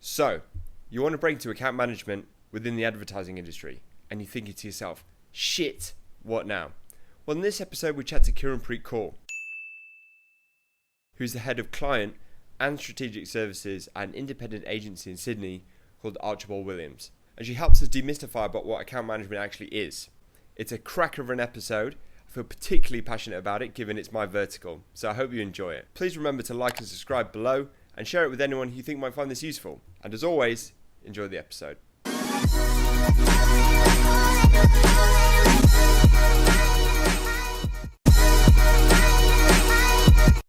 So, you want to break into account management within the advertising industry, and you're thinking to yourself, shit, what now? Well, in this episode, we chat to Kiranpreet Kaur, who's the head of client and strategic services at an independent agency in Sydney called Archibald Williams. And she helps us demystify about what account management actually is. It's a cracker of an episode. I feel particularly passionate about it, given it's my vertical, so I hope you enjoy it. Please remember to like and subscribe below, and share it with anyone who you think might find this useful. And as always, enjoy the episode.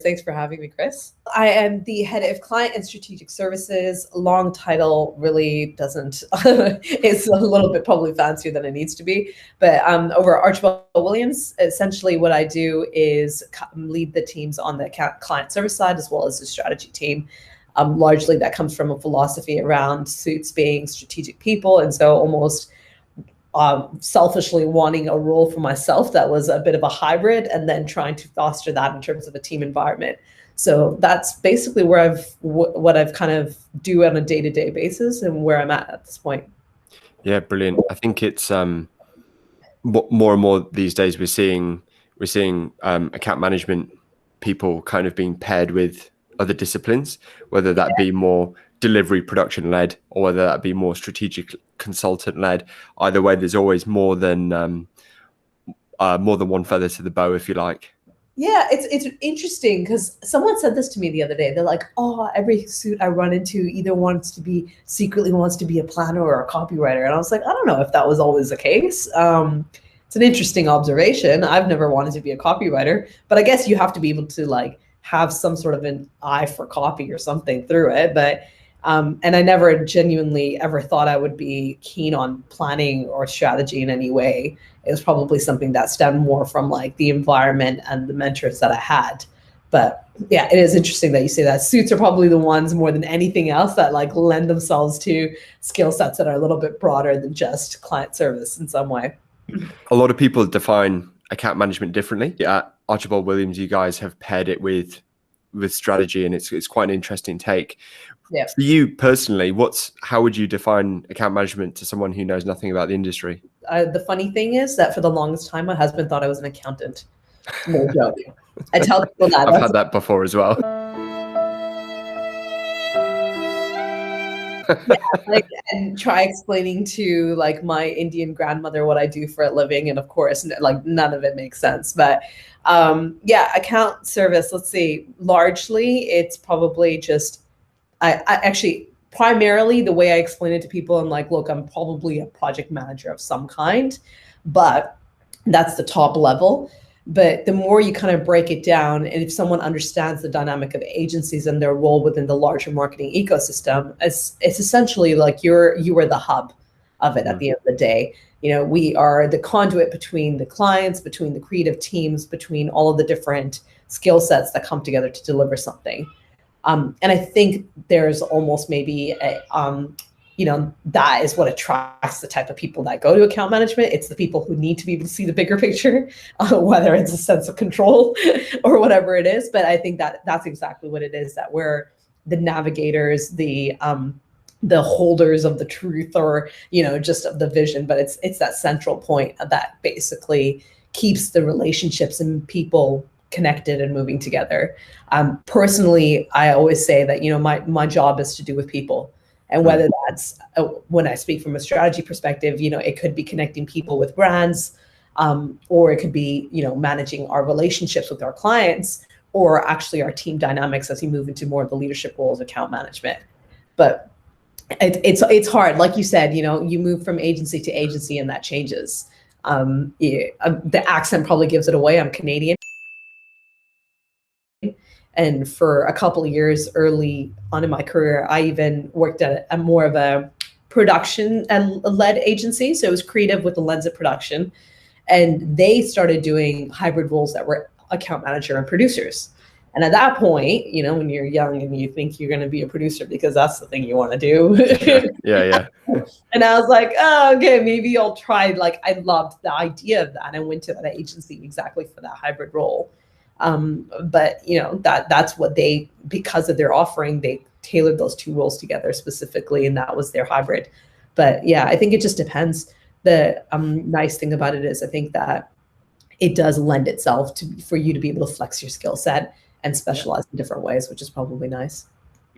Thanks for having me, Chris. I am the head of client and strategic services. Long title really doesn't, it's a little bit probably fancier than it needs to be. But over at Archibald Williams, essentially what I do is lead the teams on the client service side as well as the strategy team. Largely that comes from a philosophy around suits being strategic people. And so almost selfishly wanting a role for myself that was a bit of a hybrid, and then trying to foster that in terms of a team environment. So that's basically where what I've kind of do on a day-to-day basis and where I'm at this point. Yeah, brilliant. I think it's more and more these days we're seeing account management people kind of being paired with other disciplines, whether that be more delivery production led or whether that be more strategic consultant led. Either way, there's always more than one feather to the bow, if you like. Yeah, it's interesting because someone said this to me the other day. They're like, oh, every suit I run into either secretly wants to be a planner or a copywriter. And I was like, I don't know if that was always the case. It's an interesting observation. I've never wanted to be a copywriter, but I guess you have to be able to have some sort of an eye for copy or something through it. But and I never genuinely ever thought I would be keen on planning or strategy in any way. It was probably something that stemmed more from the environment and the mentors that I had. But yeah, it is interesting that you say that. Suits are probably the ones more than anything else that lend themselves to skill sets that are a little bit broader than just client service in some way. A lot of people define account management differently. At Archibald Williams, you guys have paired it with strategy, and it's quite an interesting take. Yeah. For you personally, how would you define account management to someone who knows nothing about the industry? The funny thing is that for the longest time, my husband thought I was an accountant. No joke. I tell people that. I've had that before as well. Yeah, and try explaining to my Indian grandmother what I do for a living, and of course, none of it makes sense. But yeah, account service. Let's see. Largely, it's probably just. I actually primarily the way I explain it to people, I'm like, look, I'm probably a project manager of some kind, but that's the top level. But the more you kind of break it down, and if someone understands the dynamic of agencies and their role within the larger marketing ecosystem, it's essentially you are the hub of it at the end of the day. We are the conduit between the clients, between the creative teams, between all of the different skill sets that come together to deliver something. And I think there's almost maybe that is what attracts the type of people that go to account management. It's the people who need to be able to see the bigger picture, whether it's a sense of control or whatever it is. But I think that's exactly what it is, that we're the navigators, the holders of the truth, or, just of the vision. But it's that central point that basically keeps the relationships and people connected and moving together. Personally, I always say that, my job is to do with people. And whether that's, when I speak from a strategy perspective, it could be connecting people with brands, or it could be, managing our relationships with our clients, or actually our team dynamics as we move into more of the leadership roles, account management. But it's hard. Like you said, you move from agency to agency and that changes. The accent probably gives it away. I'm Canadian. And for a couple of years early on in my career, I even worked at a more of a production-led agency. So it was creative with the lens of production. And they started doing hybrid roles that were account manager and producers. And at that point, when you're young and you think you're going to be a producer because that's the thing you want to do. Yeah. And I was like, oh, okay, maybe I'll try. I loved the idea of that and went to that agency exactly for that hybrid role. But that's what because of their offering, they tailored those two roles together specifically, and that was their hybrid. But yeah, I think it just depends. The nice thing about it is I think that it does lend itself for you to be able to flex your skill set and specialize in different ways, which is probably nice.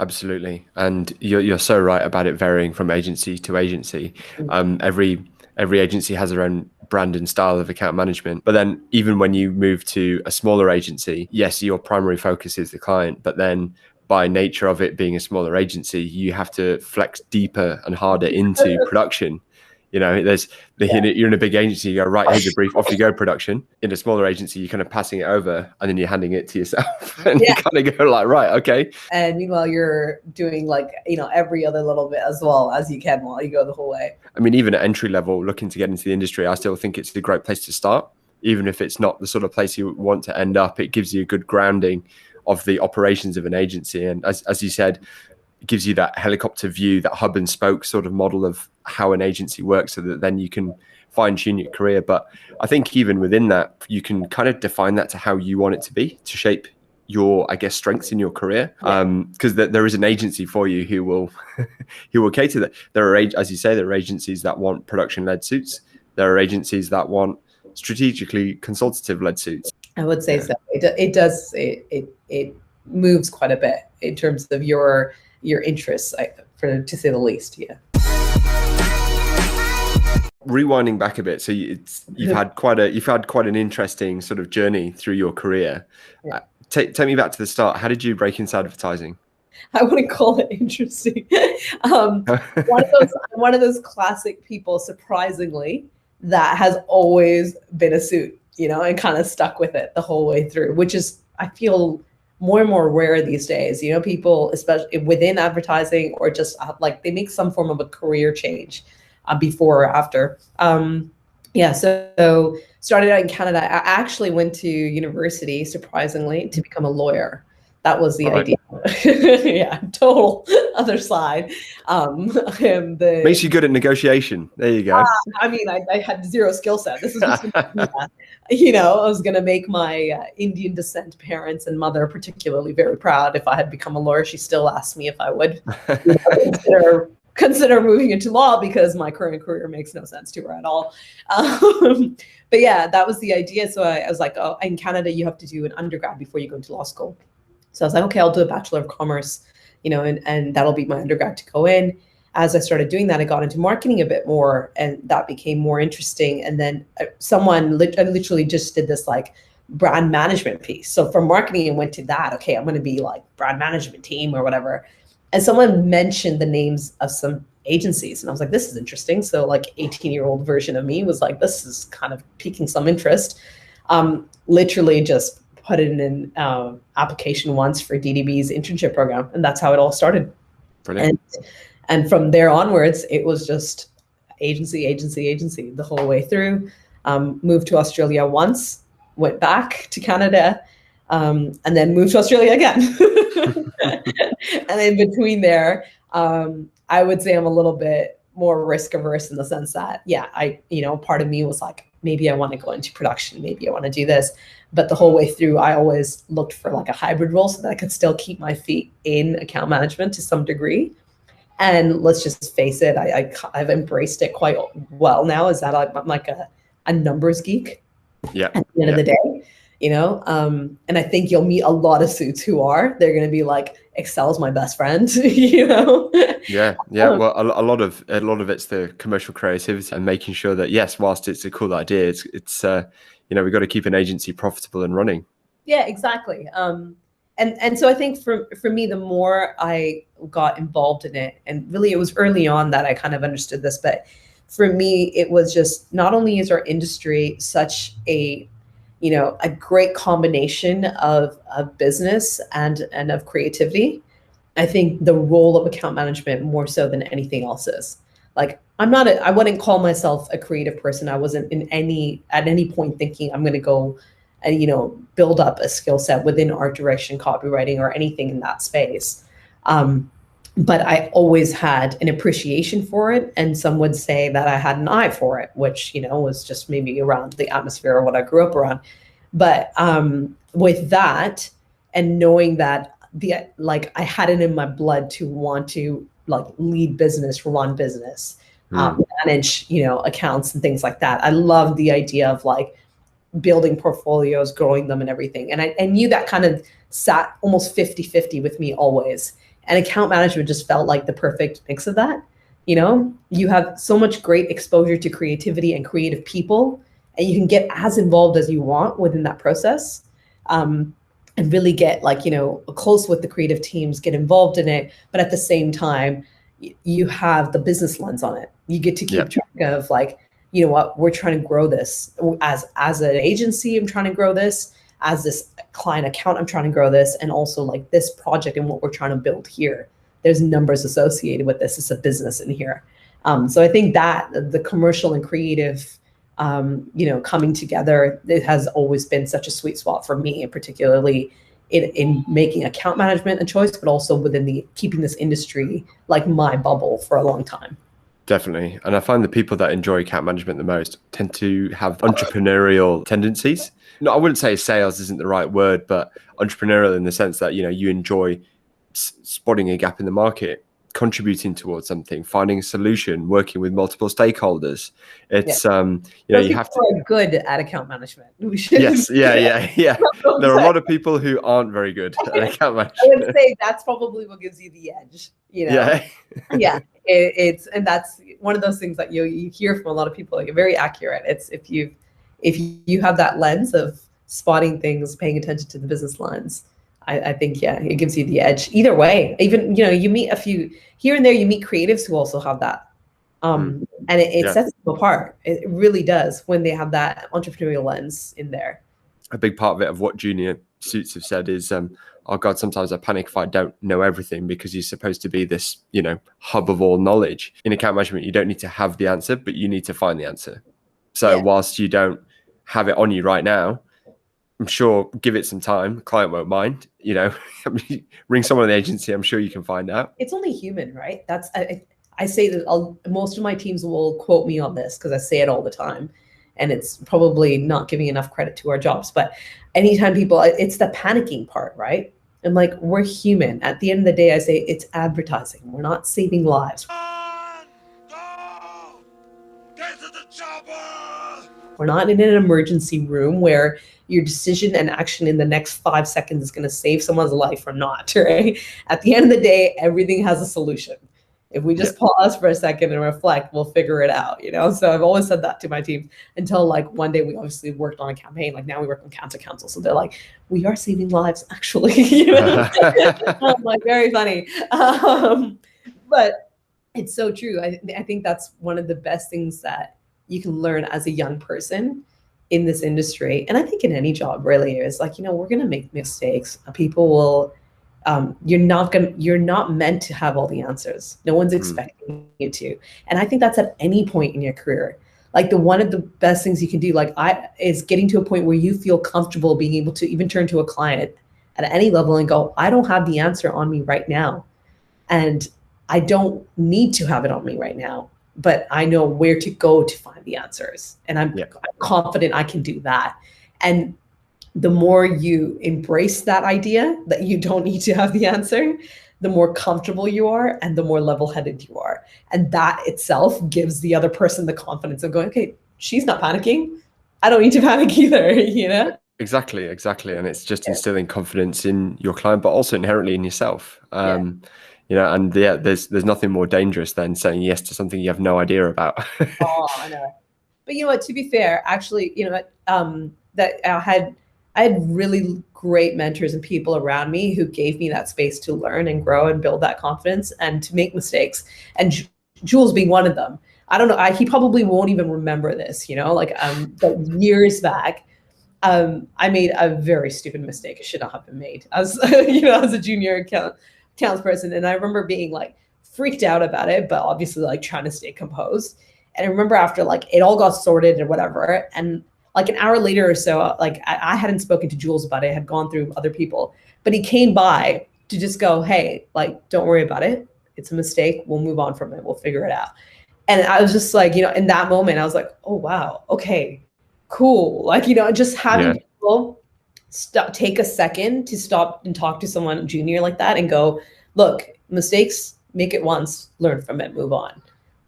Absolutely. And you're so right about it varying from agency to agency. Every agency has their own brand and style of account management. But then even when you move to a smaller agency, yes, your primary focus is the client, but then by nature of it being a smaller agency, you have to flex deeper and harder into production. You know, you're in a big agency, you go, right, here's a brief, off you go, production. In a smaller agency, you're kind of passing it over and then you're handing it to yourself and you kind of go like, right, okay. And meanwhile, you're doing like, every other little bit as well as you can while you go the whole way. I mean, even at entry level, looking to get into the industry, I still think it's a great place to start. Even if it's not the sort of place you want to end up, it gives you a good grounding of the operations of an agency. And as you said, it gives you that helicopter view, that hub and spoke sort of model of how an agency works, so that then you can fine tune your career. But I think even within that, you can kind of define that to how you want it to be, to shape your, I guess, strengths in your career. Because there is an agency for you who will cater that. There are, as you say, there are agencies that want production-led suits. There are agencies that want strategically consultative-led suits. I would say so. It moves quite a bit in terms of your interests, to say the least. Yeah. Rewinding back a bit, so you've had quite an interesting sort of journey through your career. Yeah. Take me back to the start. How did you break into advertising? I wouldn't call it interesting. One of those classic people, surprisingly, that has always been a suit, and kind of stuck with it the whole way through, which is, I feel, more and more rare these days. People, especially within advertising, or just like they make some form of a career change before or after. So started out in Canada. I actually went to university, surprisingly, to become a lawyer. That was the idea. Yeah, total other side. Makes you good at negotiation. There you go. I had zero skill set. This is just, I was going to make my Indian descent parents and mother particularly very proud if I had become a lawyer. She still asked me if I would consider moving into law, because my current career makes no sense to her at all. But yeah, that was the idea. So I was like, oh, in Canada, you have to do an undergrad before you go into law school. So I was like, okay, I'll do a Bachelor of Commerce, and that'll be my undergrad to go in. As I started doing that, I got into marketing a bit more, and that became more interesting. And then someone literally just did this like brand management piece. So from marketing, I went to that. Okay, I'm going to be like brand management team or whatever. And someone mentioned the names of some agencies, and I was like, this is interesting. So like 18-year-old version of me was like, this is kind of piquing some interest. Literally just put in an application once for DDB's internship program, and that's how it all started. Brilliant. And from there onwards, it was just agency the whole way through. Moved to Australia once, went back to Canada, and then moved to Australia again. And in between there, I would say I'm a little bit more risk averse in the sense that, part of me was like, maybe I want to go into production, maybe I want to do this. But the whole way through, I always looked for like a hybrid role so that I could still keep my feet in account management to some degree. And let's just face it, I've embraced it quite well now, is that I'm like a numbers geek at the end of the day, and I think you'll meet a lot of suits they're going to be like, Excel's my best friend, Well, a lot of it's the commercial creativity and making sure that, yes, whilst it's a cool idea, it's we've got to keep an agency profitable and running. Yeah, exactly. And so I think for me, the more I got involved in it, and really it was early on that I kind of understood this, but for me, it was just, not only is our industry such a great combination of business and of creativity, I think the role of account management more so than anything else is. Like, I wouldn't call myself a creative person. I wasn't at any point thinking I'm going to go and, build up a skill set within art direction, copywriting, or anything in that space. But I always had an appreciation for it. And some would say that I had an eye for it, which, was just maybe around the atmosphere of what I grew up around. But with that, and knowing that like I had it in my blood to want to like lead business, run business, manage, accounts and things like that. I love the idea of like building portfolios, growing them and everything. And I knew that kind of sat almost 50-50 with me always. And account management just felt like the perfect mix of that. You have so much great exposure to creativity and creative people, and you can get as involved as you want within that process. And really get like, close with the creative teams, get involved in it. But at the same time, you have the business lens on it. You get to keep track of like, you know what, we're trying to grow this as an agency. I'm trying to grow this as this client account. I'm trying to grow this. And also like this project and what we're trying to build here. There's numbers associated with this. It's a business in here. So I think that the commercial and creative, coming together, it has always been such a sweet spot for me, and particularly in making account management a choice, but also within keeping this industry like my bubble for a long time. Definitely. And I find the people that enjoy account management the most tend to have entrepreneurial tendencies. No, I wouldn't say sales isn't the right word, but entrepreneurial in the sense that, you enjoy spotting a gap in the market, contributing towards something, finding a solution, working with multiple stakeholders. It's you have to are good at account management. Yes, yeah. There are a lot of people who aren't very good at account management. I would say that's probably what gives you the edge. Yeah. And that's one of those things that you hear from a lot of people. Like, very accurate. It's if you have that lens of spotting things, paying attention to the business lines, I think, it gives you the edge either way. Even, you meet a few here and there, you meet creatives who also have that. And it sets them apart. It really does when they have that entrepreneurial lens in there. A big part of it, of what junior suits have said is, oh God, sometimes I panic if I don't know everything, because you're supposed to be this, hub of all knowledge. In account management, you don't need to have the answer, but you need to find the answer. So whilst you don't have it on you right now, I'm sure give it some time. The client won't mind, ring someone in the agency. I'm sure you can find out. It's only human, right? That's, I say that most of my teams will quote me on this because I say it all the time, and it's probably not giving enough credit to our jobs. But anytime it's the panicking part, right? And like, we're human. At the end of the day, I say it's advertising. We're not saving lives. Get to the chopper! We're not in an emergency room where your decision and action in the next 5 seconds is going to save someone's life or not, right? At the end of the day, everything has a solution. If we just pause for a second and reflect, we'll figure it out, So I've always said that to my team until like one day we obviously worked on a campaign. Like now we work on cancer council. So they're like, we are saving lives actually. I'm like, very funny. But it's so true. I think that's one of the best things that you can learn as a young person in this industry. And I think in any job really is like, we're going to make mistakes. People will, you're not meant to have all the answers. No one's expecting you to. And I think that's at any point in your career. Like one of the best things you can do, is getting to a point where you feel comfortable being able to even turn to a client at any level and go, I don't have the answer on me right now. And I don't need to have it on me right now, but I know where to go to find the answers. And I'm confident I can do that. And the more you embrace that idea that you don't need to have the answer, the more comfortable you are and the more level-headed you are. And that itself gives the other person the confidence of going, okay, she's not panicking. I don't need to panic either, Exactly. And it's just instilling confidence in your client, but also inherently in yourself. There's nothing more dangerous than saying yes to something you have no idea about. Oh, I know. But you know what, to be fair, actually, that I had really great mentors and people around me who gave me that space to learn and grow and build that confidence and to make mistakes. And Jules being one of them. I don't know, he probably won't even remember this, but years back, I made a very stupid mistake. It should not have been made as a junior accounts person. And I remember being like freaked out about it, but obviously like trying to stay composed. And I remember after like it all got sorted or whatever, and like an hour later or so, like I hadn't spoken to Jules about it. I had gone through other people, but he came by to just go, hey, like, don't worry about it. It's a mistake. We'll move on from it. We'll figure it out. And I was just like, in that moment, I was like, oh, wow. Okay, cool. Like, just having people take a second to stop and talk to someone junior like that and go, look, mistakes, make it once, learn from it, move on.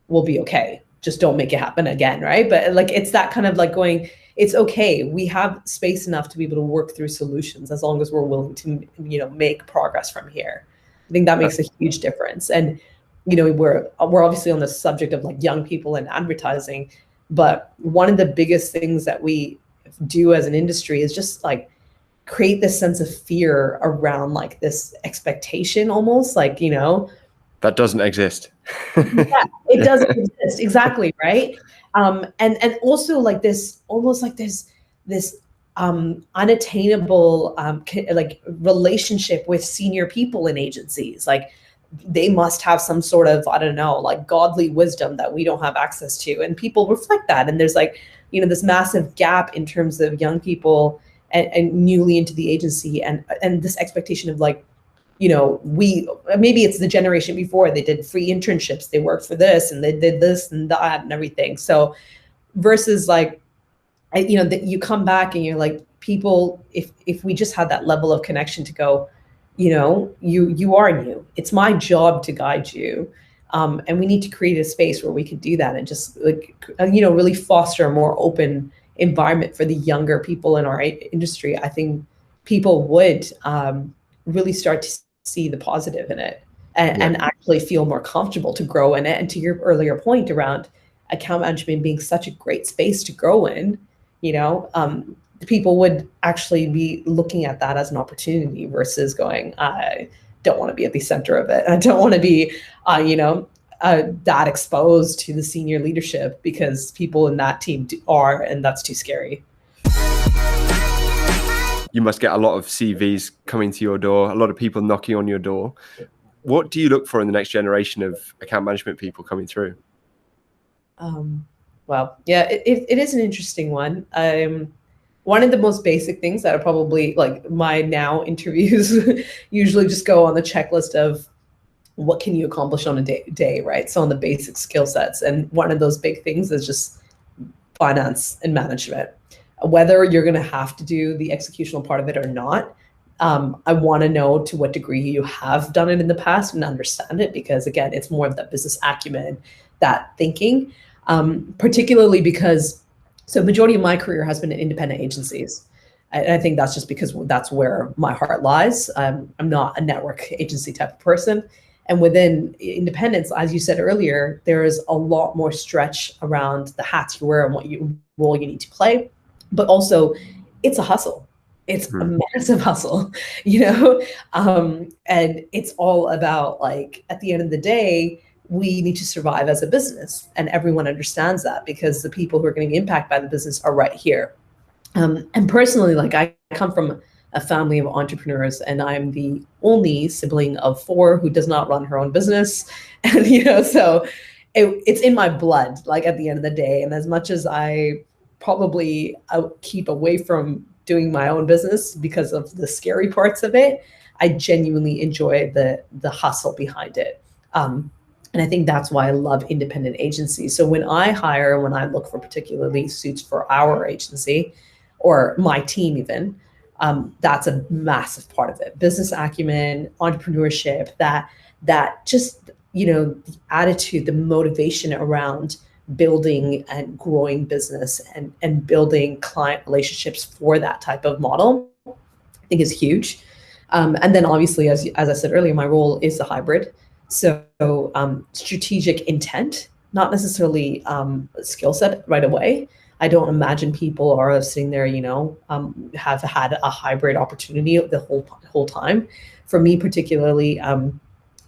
We'll be okay. Just don't make it happen again, right? But like, it's that kind of like going, it's okay. We have space enough to be able to work through solutions as long as we're willing to, make progress from here. I think that makes a huge difference. And, we're obviously on the subject of like young people and advertising, but one of the biggest things that we do as an industry is just like create this sense of fear around like this expectation, almost like, that doesn't exist. Yeah, it doesn't exist. Exactly. Right. And also like this, almost like this unattainable like relationship with senior people in agencies. Like they must have some sort of, I don't know, like godly wisdom that we don't have access to. And people reflect that. And there's like, this massive gap in terms of young people and newly into the agency and this expectation of like, maybe it's the generation before, they did free internships, they worked for this and they did this and that and everything. So versus like, that you come back and you're like, people, if we just had that level of connection to go, you are new. It's my job to guide you. And we need to create a space where we can do that and just like, really foster a more open environment for the younger people in our industry. I think people would really start to see the positive in it and actually feel more comfortable to grow in it. And to your earlier point around account management being such a great space to grow in, people would actually be looking at that as an opportunity versus going, I don't want to be at the center of it. I don't want to be, that exposed to the senior leadership because people in that team are, and that's too scary. You must get a lot of CVs coming to your door, a lot of people knocking on your door. What do you look for in the next generation of account management people coming through? Well, yeah, it is an interesting one. One of the most basic things that are probably like my now interviews usually just go on the checklist of what can you accomplish on a day, right? So on the basic skill sets. And one of those big things is just finance and management. Whether you're going to have to do the executional part of it or not, I want to know to what degree you have done it in the past and understand it, because again, it's more of that business acumen, that thinking, particularly because so majority of my career has been in independent agencies. I think that's just because that's where my heart lies. I'm not a network agency type of person. And within independence, as you said earlier, there is a lot more stretch around the hats you wear and what role you need to play. But also, it's a hustle. It's a massive hustle, and it's all about like, at the end of the day, we need to survive as a business. And everyone understands that because the people who are getting impacted by the business are right here. And personally, like I come from a family of entrepreneurs and I'm the only sibling of 4 who does not run her own business. And, so it's in my blood, like at the end of the day. And as much as I probably keep away from doing my own business because of the scary parts of it, I genuinely enjoy the hustle behind it. And I think that's why I love independent agencies. So when I look for particularly suits for our agency or my team even, that's a massive part of it. Business acumen, entrepreneurship, that just, the attitude, the motivation around building and growing business and building client relationships for that type of model, I think is huge. And then obviously, as I said earlier, my role is a hybrid. So strategic intent, not necessarily skill set right away. I don't imagine people are sitting there, have had a hybrid opportunity the whole time. For me particularly,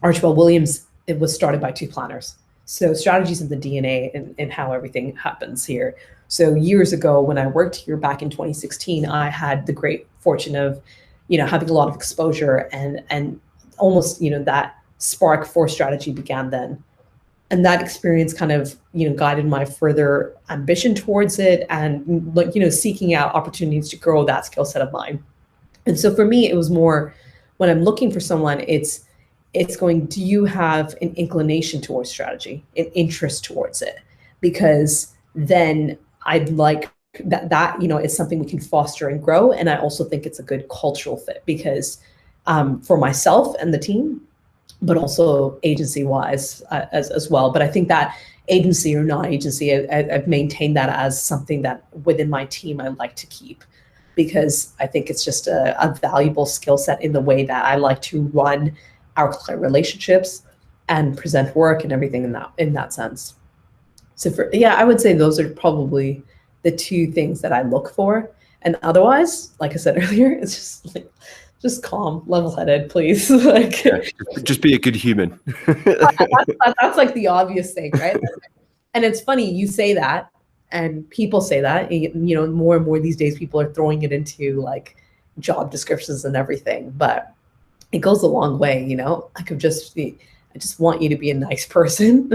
Archibald Williams, it was started by 2 planners. So strategies in the DNA and how everything happens here. So years ago, when I worked here back in 2016, I had the great fortune of, having a lot of exposure and almost, that spark for strategy began then. And that experience kind of, guided my further ambition towards it and, seeking out opportunities to grow that skill set of mine. And so for me, it was more when I'm looking for someone, it's going, do you have an inclination towards strategy, an interest towards it? Because then I'd like that is something we can foster and grow. And I also think it's a good cultural fit because for myself and the team, but also agency wise as well. But I think that agency or non-agency, I've maintained that as something that within my team I like to keep, because I think it's just a valuable skill set in the way that I like to run our client relationships and present work and everything in that sense. So I would say those are probably the two things that I look for. And otherwise, like I said earlier, it's just like, just calm, level-headed, please. Like, just be a good human. that's like the obvious thing, right? And it's funny you say that, and people say that. More and more these days, people are throwing it into like job descriptions and everything. But it goes a long way, Like I just want you to be a nice person.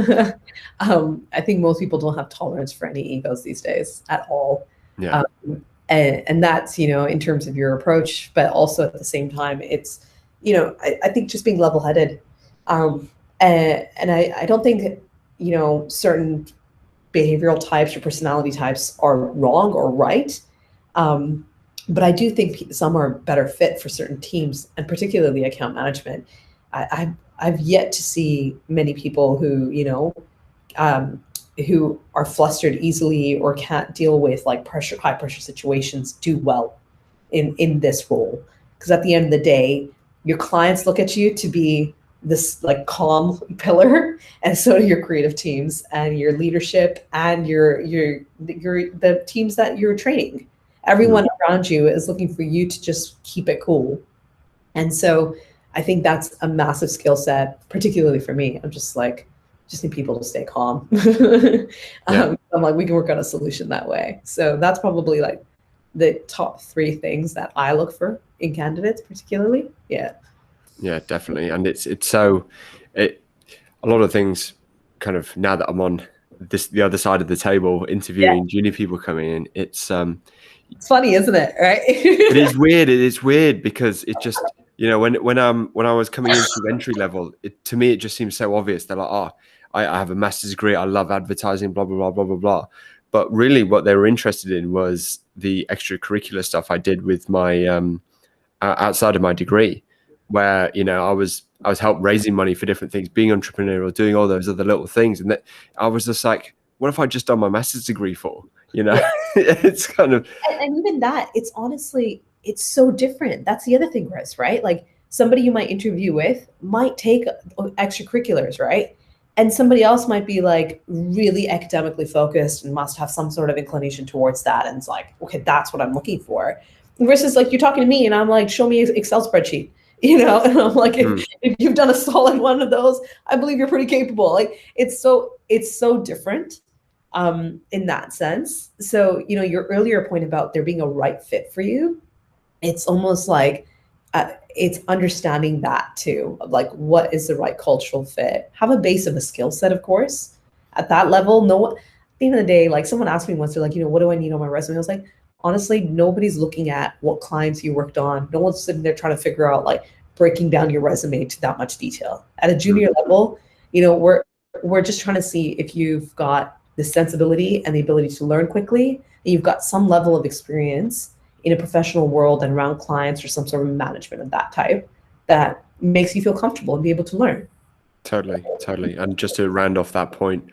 I think most people don't have tolerance for any egos these days at all. Yeah. And that's, in terms of your approach, but also at the same time, it's, I think just being level-headed. And I don't think, certain behavioral types or personality types are wrong or right. But I do think some are better fit for certain teams, and particularly account management. I've yet to see many people who, who are flustered easily or can't deal with like high pressure situations do well in this role. Because at the end of the day, your clients look at you to be this like calm pillar, and so do your creative teams and your leadership and the teams that you're training. Everyone around you is looking for you to just keep it cool. And so I think that's a massive skill set, particularly for me. I'm just need people to stay calm. I'm like, we can work on a solution that way. So that's probably like the top 3 things that I look for in candidates, particularly. Yeah. Yeah, definitely. And it's a lot of things kind of, now that I'm on the other side of the table interviewing junior people coming in, it's funny, isn't it? Right. It is weird. It is weird because it just, when I was coming into entry level, to me, it just seems so obvious. They're like, I have a master's degree. I love advertising, blah, blah, blah, blah, blah, blah. But really what they were interested in was the extracurricular stuff I did with my, outside of my degree, where, I was helped raising money for different things, being entrepreneurial, doing all those other little things. And that I was just like, what if I just done my master's degree for, it's kind of. And even that, it's honestly, it's so different. That's the other thing, Chris, right? Like somebody you might interview with might take extracurriculars, right? And somebody else might be like really academically focused and must have some sort of inclination towards that. And it's like, okay, that's what I'm looking for. Versus like you're talking to me and I'm like, show me an Excel spreadsheet, and I'm like, if you've done a solid one of those, I believe you're pretty capable. Like it's so different in that sense. So, your earlier point about there being a right fit for you, it's almost like it's understanding that too, of like what is the right cultural fit. Have a base of a skill set, of course. At that level, at the end of the day, like someone asked me once, they're like, what do I need on my resume? I was like, honestly, nobody's looking at what clients you worked on. No one's sitting there trying to figure out like breaking down your resume to that much detail. At a junior level, we're just trying to see if you've got the sensibility and the ability to learn quickly, and you've got some level of experience in a professional world and around clients or some sort of management of that type that makes you feel comfortable and be able to learn. Totally. And just to round off that point,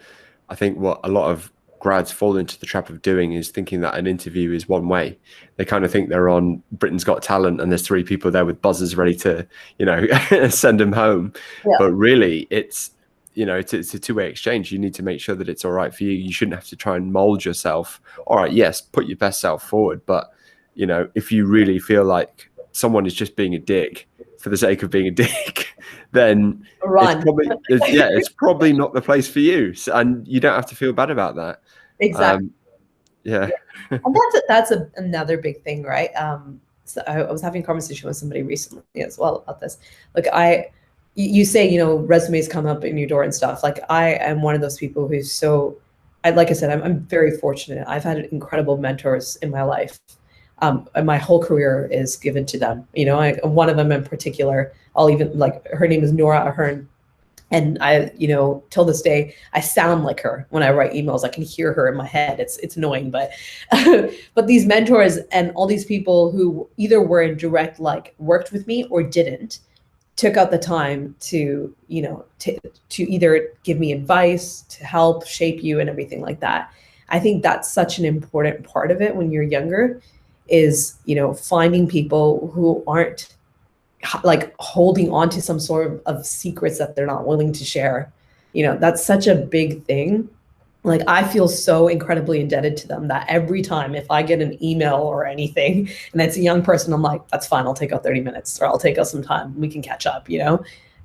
I think what a lot of grads fall into the trap of doing is thinking that an interview is one way. They kind of think they're on Britain's Got Talent and there's 3 people there with buzzers ready to, send them home. Yeah. But really it's a two-way exchange. You need to make sure that it's all right for you. You shouldn't have to try and mold yourself. All right, yes, put your best self forward. But, if you really feel like someone is just being a dick for the sake of being a dick, then it's probably not the place for you. And you don't have to feel bad about that. Exactly. Yeah. And that's another big thing, right? So I was having a conversation with somebody recently as well about this. Like you say, resumes come up in your door and stuff. Like I am one of those people who's like I said, I'm very fortunate. I've had incredible mentors in my life. And my whole career is given to them. One of them in particular, I'll even like, her name is Nora Ahern. And I, till this day, I sound like her when I write emails. I can hear her in my head. It's annoying, but but these mentors and all these people who either were in direct, like worked with me or didn't, took out the time to, to either give me advice, to help shape you and everything like that. I think that's such an important part of it when you're younger is, finding people who aren't like holding on to some sort of secrets that they're not willing to share. That's such a big thing. Like, I feel so incredibly indebted to them that every time if I get an email or anything and it's a young person, I'm like, that's fine. I'll take out 30 minutes or I'll take out some time. We can catch up,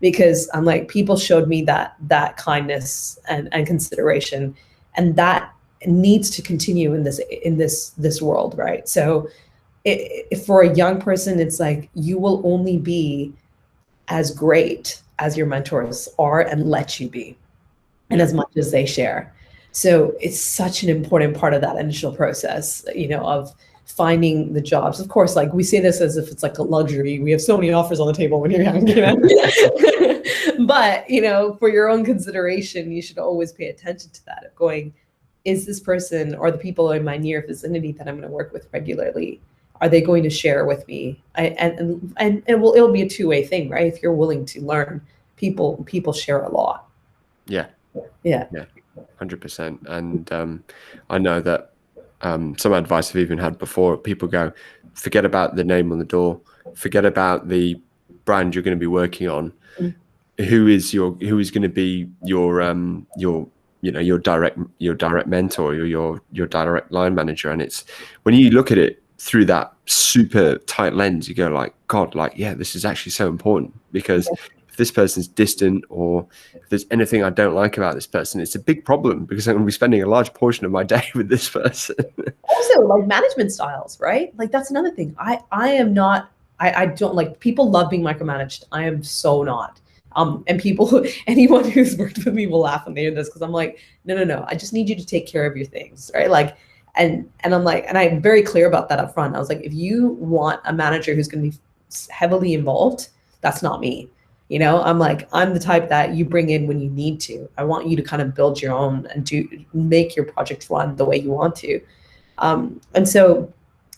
because I'm like, people showed me that kindness and consideration, and that needs to continue in this world. Right. So for a young person, it's like, you will only be as great as your mentors are and let you be, and as much as they share. So it's such an important part of that initial process, of finding the jobs. Of course, like, we say this as if it's like a luxury. We have so many offers on the table when you're young, but, for your own consideration, you should always pay attention to that, of going, is this person or the people in my near vicinity that I'm going to work with regularly, are they going to share with me? It'll be a two-way thing, right? If you're willing to learn, people share a lot. Yeah. 100%. And I know that some advice I've even had before, people go, forget about the name on the door, forget about the brand you're going to be working on. Who is going to be your direct mentor, or your direct line manager? And it's, when you look at it through that super tight lens, you go like, God, like, yeah, this is actually so important, because if this person's distant, or if there's anything I don't like about this person, it's a big problem, because I'm going to be spending a large portion of my day with this person. Also, like, management styles, right? Like, that's another thing. I am not, I don't like, people love being micromanaged. I am so not. And anyone who's worked with me will laugh when they hear this, because I'm like, no, I just need you to take care of your things, right? Like, and I'm like, and I'm very clear about that up front. I was like, if you want a manager who's going to be heavily involved, that's not me. I'm like, I'm the type that you bring in when you need to. I want you to kind of build your own and make your project run the way you want to. And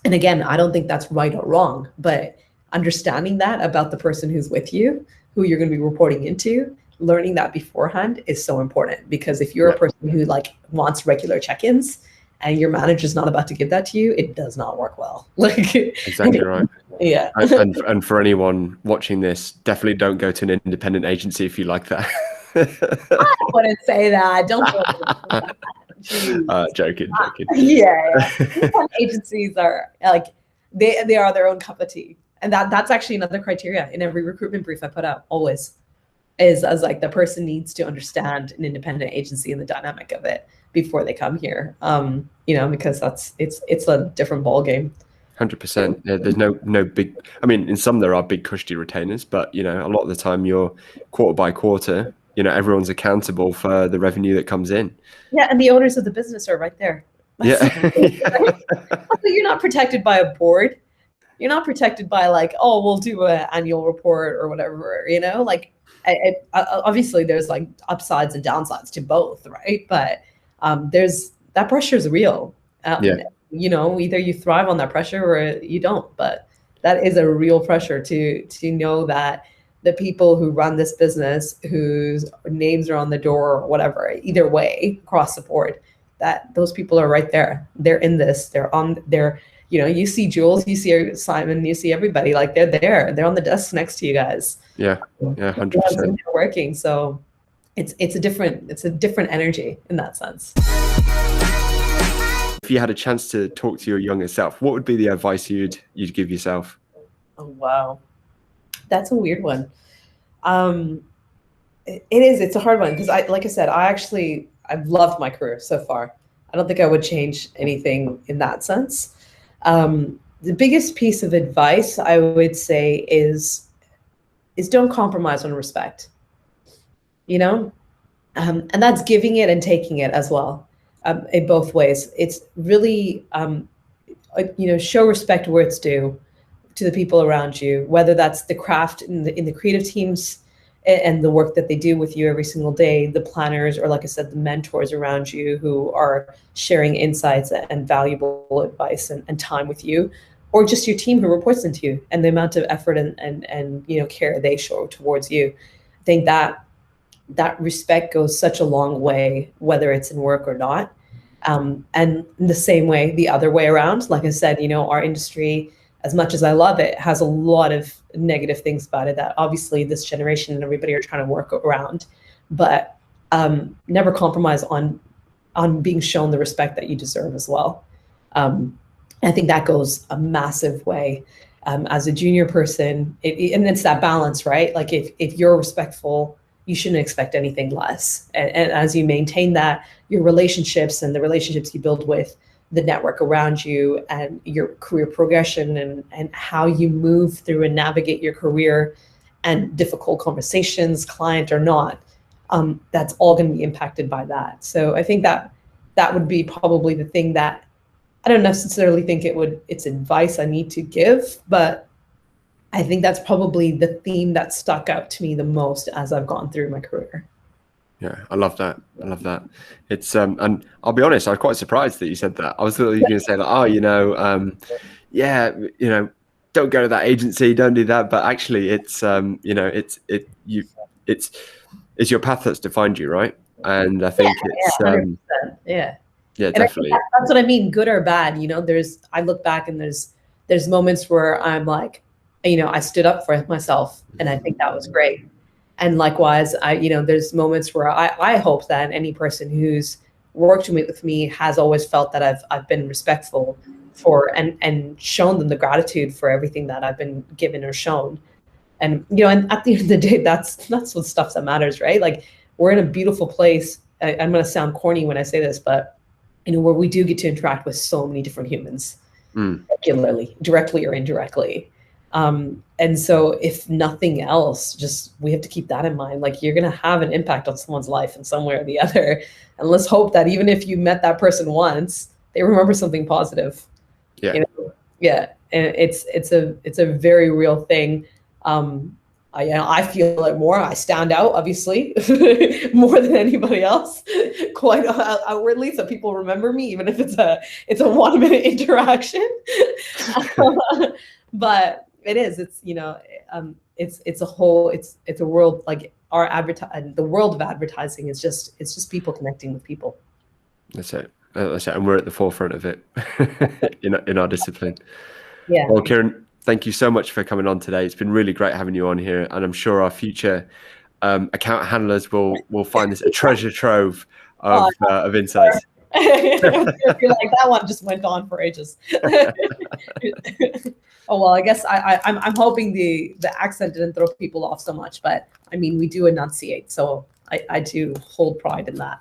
again, I don't think that's right or wrong, but understanding that about the person who's with you, who you're going to be reporting into, learning that beforehand is so important. Because if you're a person who like wants regular check-ins and your manager's not about to give that to you, it does not work well. Like, exactly right. Yeah. And for anyone watching this, definitely don't go to an independent agency if you like that. I wouldn't say that. Don't go joking. Yeah. Agencies are like, they are their own cup of tea. And that's actually another criteria in every recruitment brief I put out, always, is as like, the person needs to understand an independent agency and the dynamic of it before they come here. Because it's a different ball game. 100%. There's no big, I mean, in some there are big cushy retainers, but a lot of the time you're quarter by quarter, everyone's accountable for the revenue that comes in. Yeah, and the owners of the business are right there. You're not protected by a board. You're not protected by like, oh, we'll do an annual report or whatever, like, obviously there's like upsides and downsides to both, right? But there's, that pressure is real. Either you thrive on that pressure or you don't, but that is a real pressure to know that the people who run this business, whose names are on the door or whatever, either way, across the board, that those people are right there. They're in this, you see Jules, you see Simon, you see everybody, like, they're there. They're on the desk next to you guys. Yeah, 100%. They're working. So it's a different energy in that sense. If you had a chance to talk to your younger self, what would be the advice you'd give yourself? Oh, wow. That's a weird one. It's a hard one, because like I said, I've loved my career so far. I don't think I would change anything in that sense. The biggest piece of advice I would say is don't compromise on respect, and that's giving it and taking it as well, in both ways. It's really, show respect where it's due to the people around you, whether that's the craft in the creative teams, and the work that they do with you every single day, the planners, or like I said, the mentors around you who are sharing insights and valuable advice and time with you, or just your team who reports into you, and the amount of effort and care they show towards you. I think that respect goes such a long way, whether it's in work or not. And in the same way, the other way around, like I said, our industry, as much as I love it, has a lot of negative things about it that obviously this generation and everybody are trying to work around, but never compromise on being shown the respect that you deserve as well. I think that goes a massive way. As a junior person, and it's that balance, right? Like if you're respectful, you shouldn't expect anything less. And as you maintain that, your relationships and the relationships you build with the network around you and your career progression and how you move through and navigate your career and difficult conversations, client or not, that's all going to be impacted by that. So I think that would be probably the thing that I don't necessarily think it's advice I need to give, but I think that's probably the theme that stuck out to me the most as I've gone through my career. Yeah, I love that. It's and I'll be honest, I was quite surprised that you said that. I was going to say like, don't go to that agency, don't do that. But actually, it's it's your path that's defined you, right? And I think yeah, definitely. That's what I mean, good or bad. I look back and there's moments where I'm like, I stood up for myself, and I think that was great. And likewise, there's moments where I hope that any person who's worked with me has always felt that I've been respectful for and shown them the gratitude for everything that I've been given or shown. And and at the end of the day, that's what stuff that matters, right? Like, we're in a beautiful place. I'm going to sound corny when I say this, but where we do get to interact with so many different humans regularly, directly or indirectly. And so if nothing else, just we have to keep that in mind. Like, you're going to have an impact on someone's life in some way or the other. And let's hope that even if you met that person once, they remember something positive. Yeah. Yeah. And it's a very real thing. I feel it more. I stand out, obviously, more than anybody else, quite outwardly. So people remember me, even if it's a 1 minute interaction. But it is. It's a whole. It's a world, like the world of advertising is just people connecting with people. That's it. And we're at the forefront of it in our discipline. Yeah. Well, Kiran, thank you so much for coming on today. It's been really great having you on here, and I'm sure our future account handlers will find this a treasure trove of insights. I feel like that one just went on for ages. Oh well, I guess I'm hoping the accent didn't throw people off so much, but I mean, we do enunciate, so I do hold pride in that.